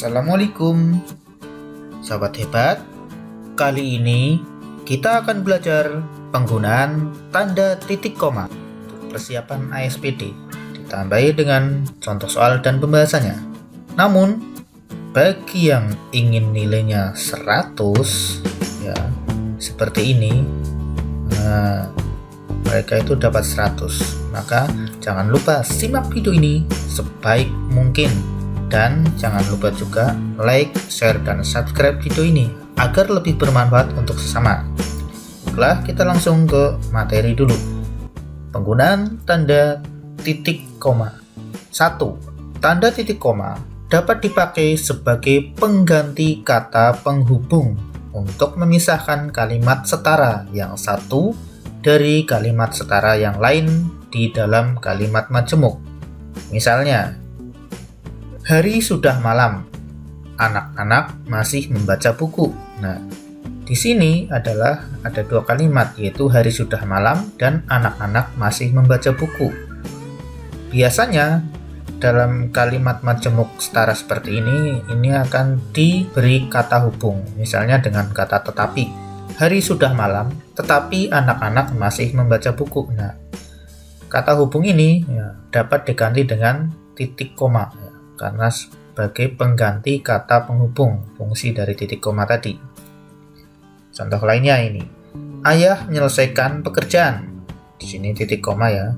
Assalamualaikum, sahabat hebat. Kali ini kita akan belajar penggunaan tanda titik koma untuk persiapan ASPD, ditambahi dengan contoh soal dan pembahasannya. Namun, bagi yang ingin nilainya 100, ya seperti ini, mereka itu dapat 100. Maka jangan lupa simak video ini sebaik mungkin. Dan jangan lupa juga like, share, dan subscribe video ini agar lebih bermanfaat untuk sesama. Baiklah, kita langsung ke materi dulu. Penggunaan tanda titik koma. 1. Tanda titik koma dapat dipakai sebagai pengganti kata penghubung untuk memisahkan kalimat setara yang satu dari kalimat setara yang lain di dalam kalimat majemuk. Misalnya, hari sudah malam, anak-anak masih membaca buku. Nah, di sini ada dua kalimat, yaitu hari sudah malam dan anak-anak masih membaca buku. Biasanya dalam kalimat majemuk setara seperti ini akan diberi kata hubung, misalnya dengan kata tetapi. Hari sudah malam, tetapi anak-anak masih membaca buku. Nah, kata hubung ini dapat diganti dengan titik koma, karena sebagai pengganti kata penghubung fungsi dari titik koma tadi. Contoh lainnya ini, ayah menyelesaikan pekerjaan. Di sini titik koma ya.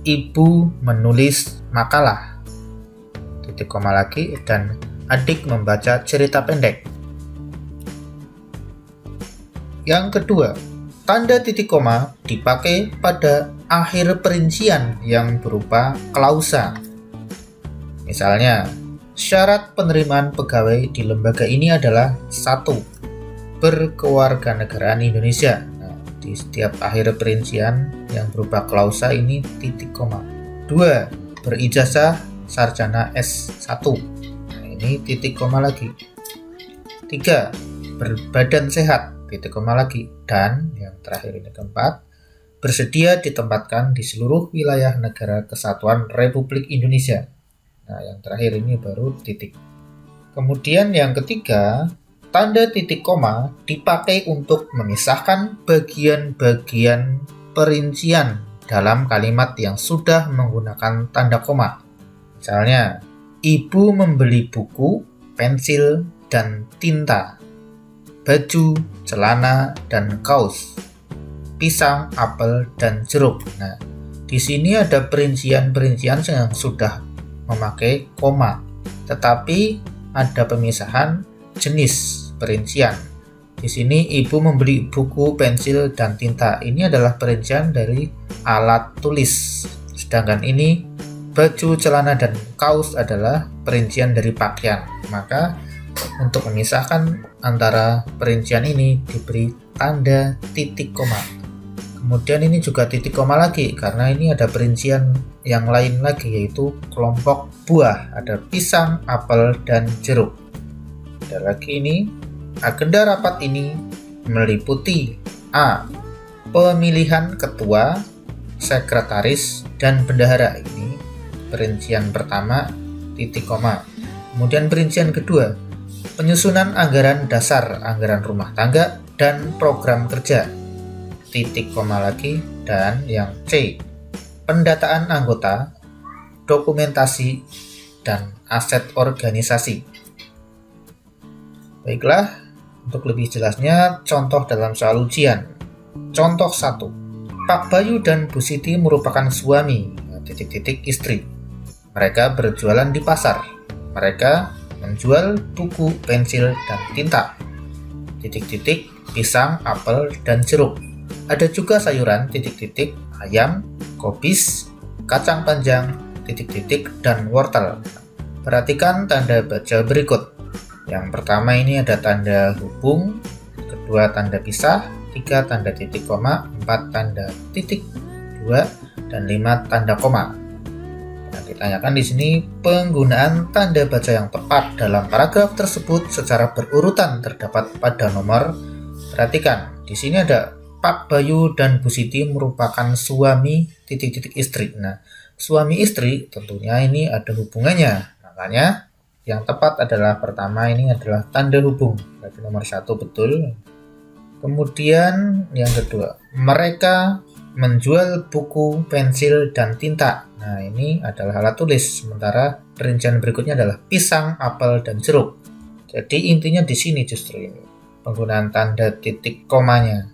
Ibu menulis makalah. Titik koma lagi, dan adik membaca cerita pendek. Yang kedua, tanda titik koma dipakai pada akhir perincian yang berupa klausa. Misalnya, syarat penerimaan pegawai di lembaga ini adalah 1. Berkewarganegaraan Indonesia. Nah, di setiap akhir perincian yang berupa klausa ini titik koma. 2. Berijazah sarjana S1. Nah, ini titik koma lagi. 3. Berbadan sehat. Titik koma lagi. Dan yang terakhir ini keempat, bersedia ditempatkan di seluruh wilayah negara kesatuan Republik Indonesia. Nah, yang terakhir ini baru titik. Kemudian yang ketiga, tanda titik koma dipakai untuk memisahkan bagian-bagian perincian dalam kalimat yang sudah menggunakan tanda koma. Misalnya, ibu membeli buku, pensil, dan tinta, baju, celana, dan kaos, pisang, apel, dan jeruk. Nah, di sini ada perincian-perincian yang sudah memakai koma, tetapi ada pemisahan jenis perincian. Di sini ibu membeli buku, pensil, dan tinta. Ini adalah perincian dari alat tulis. Sedangkan ini baju, celana, dan kaos adalah perincian dari pakaian. Maka untuk memisahkan antara perincian ini diberi tanda titik koma. Kemudian ini juga titik koma lagi, karena ini ada perincian yang lain lagi, yaitu kelompok buah. Ada pisang, apel, dan jeruk. Ada lagi ini, agenda rapat ini meliputi A. Pemilihan ketua, sekretaris, dan bendahara. Ini perincian pertama, titik koma. Kemudian perincian kedua, penyusunan anggaran dasar, anggaran rumah tangga, dan program kerja. Titik koma lagi. Dan yang C, pendataan anggota, dokumentasi, dan aset organisasi. Baiklah, untuk lebih jelasnya contoh dalam soal ujian. Contoh 1. Pak Bayu dan Bu Siti merupakan suami, titik-titik istri. Mereka berjualan di pasar. Mereka menjual buku, pensil, dan tinta. Titik-titik, pisang, apel, dan jeruk. Ada juga sayuran, titik-titik, ayam, kobis, kacang panjang, titik-titik, dan wortel. Perhatikan tanda baca berikut. Yang pertama ini ada tanda hubung, kedua tanda pisah, 3 tanda titik koma, 4 tanda titik, 2, dan 5 tanda koma. Nah, ditanyakan di sini penggunaan tanda baca yang tepat dalam paragraf tersebut secara berurutan terdapat pada nomor. Perhatikan, di sini ada Pak Bayu dan Bu Siti merupakan suami titik-titik istri. Nah, suami istri tentunya ini ada hubungannya. Makanya yang tepat adalah pertama, ini adalah tanda hubung. Berarti nomor 1 betul. Kemudian yang kedua, mereka menjual buku, pensil, dan tinta. Nah, ini adalah alat tulis. Sementara perincian berikutnya adalah pisang, apel, dan jeruk. Jadi intinya di sini justru ini penggunaan tanda titik komanya.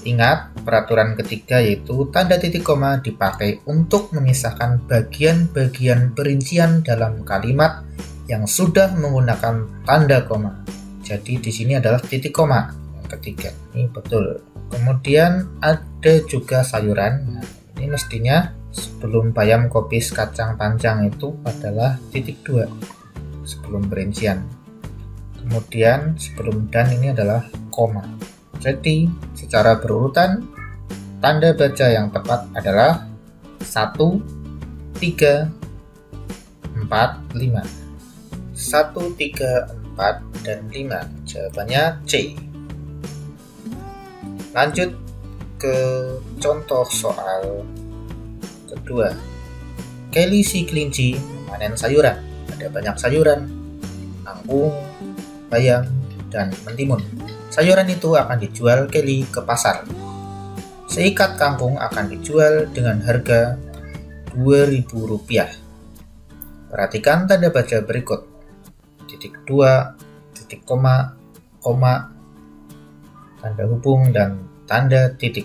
Ingat, peraturan ketiga yaitu tanda titik koma dipakai untuk memisahkan bagian-bagian perincian dalam kalimat yang sudah menggunakan tanda koma. Jadi di sini adalah titik koma yang ketiga. Ini betul. Kemudian ada juga sayuran. Nah, ini mestinya sebelum bayam, kopis, kacang panjang itu adalah titik 2 sebelum perincian. Kemudian sebelum dan ini adalah koma. Jadi secara berurutan tanda baca yang tepat adalah 1, 3, 4, 5. 1, 3, 4, dan 5. Jawabannya C. Lanjut ke contoh soal kedua. Kelly si kelinci memanen sayuran. Ada banyak sayuran, kangkung, bayam, dan mentimun. Sayuran itu akan dijual Kelly ke pasar. Seikat kangkung akan dijual dengan harga Rp2.000. Perhatikan tanda baca berikut. Titik 2, titik koma, koma, tanda hubung, dan tanda titik.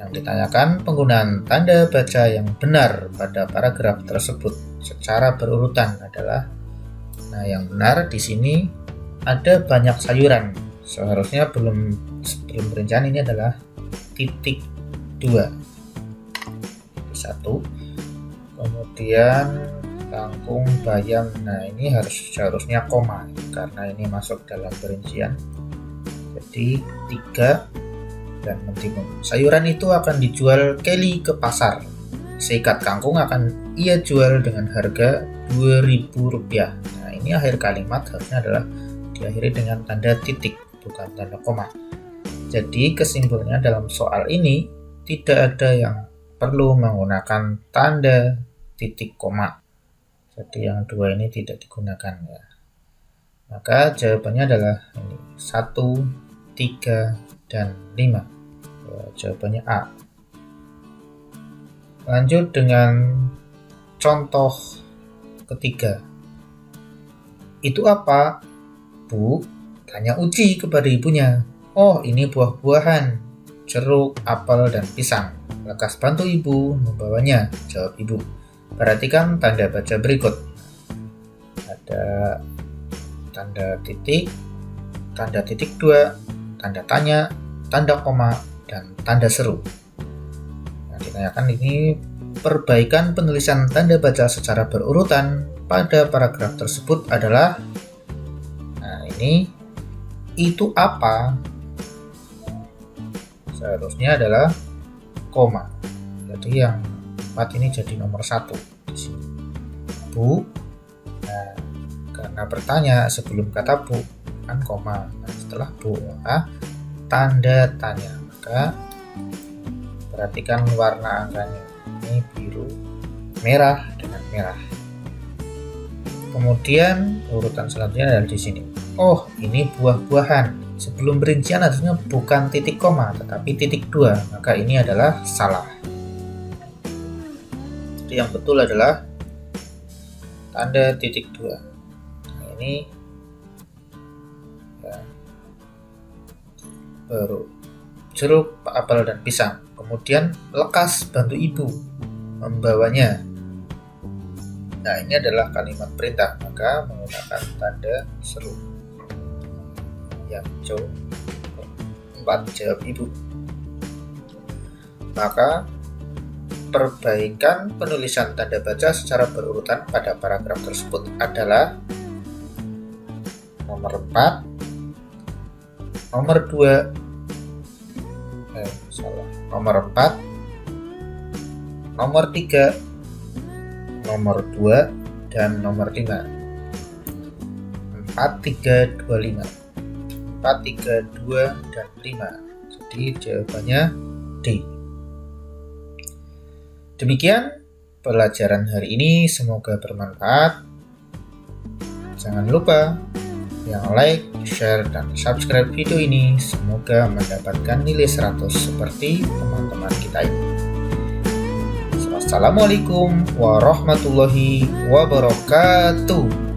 Yang ditanyakan penggunaan tanda baca yang benar pada paragraf tersebut secara berurutan adalah, nah yang benar di sini ada banyak sayuran. Seharusnya sebelum perincian ini adalah titik 2. 1. Kemudian kangkung, bayam. Nah ini seharusnya koma karena ini masuk dalam perincian. Jadi 3 dan mentimun. Sayuran itu akan dijual Kelly ke pasar. Seikat kangkung akan ia jual dengan harga Rp2.000. Nah ini akhir kalimat harusnya adalah diakhiri dengan tanda titik, bukan tanda koma. Jadi kesimpulannya dalam soal ini tidak ada yang perlu menggunakan tanda titik koma. Jadi yang dua ini tidak digunakan ya. Maka jawabannya adalah ini 1, 3, dan 5. Ya, jawabannya A. Lanjut dengan contoh ketiga. Itu apa, Bu? Tanya Uci kepada ibunya. Oh, ini buah-buahan, jeruk, apel, dan pisang. Lekas bantu ibu membawanya, jawab ibu. Perhatikan tanda baca berikut. Ada tanda titik 2, tanda tanya, tanda koma, dan tanda seru. Nah, ditanyakan ini perbaikan penulisan tanda baca secara berurutan pada paragraf tersebut adalah, nah ini, itu apa? Seharusnya adalah koma. Jadi yang 4 ini jadi nomor 1 di sini. Bu. Nah, karena bertanya sebelum kata bu kan koma. Nah, setelah bu maka tanda tanya. Maka perhatikan warna angkanya. Ini biru, merah dengan merah. Kemudian urutan selanjutnya adalah di sini. Oh, ini buah-buahan. Sebelum perincian harusnya bukan titik koma tetapi titik 2. Maka ini adalah salah. Jadi yang betul adalah tanda titik 2. Nah, ini ya, baru jeruk, apel, dan pisang. Kemudian lekas bantu ibu membawanya. Nah ini adalah kalimat perintah, maka menggunakan tanda seru. Yang jawab 4 jawab ibu. Maka perbaikan penulisan tanda baca secara berurutan pada paragraf tersebut adalah nomor 4, nomor 2, nomor 4, nomor 3, nomor 2, dan nomor 5. 4, 3, 2, 5. 4, 3, 2, dan 5. Jadi jawabannya D. Demikian pelajaran hari ini, semoga bermanfaat. Jangan lupa yang like, share, dan subscribe video ini semoga mendapatkan nilai 100 seperti teman-teman kita ini. Assalamualaikum warahmatullahi wabarakatuh.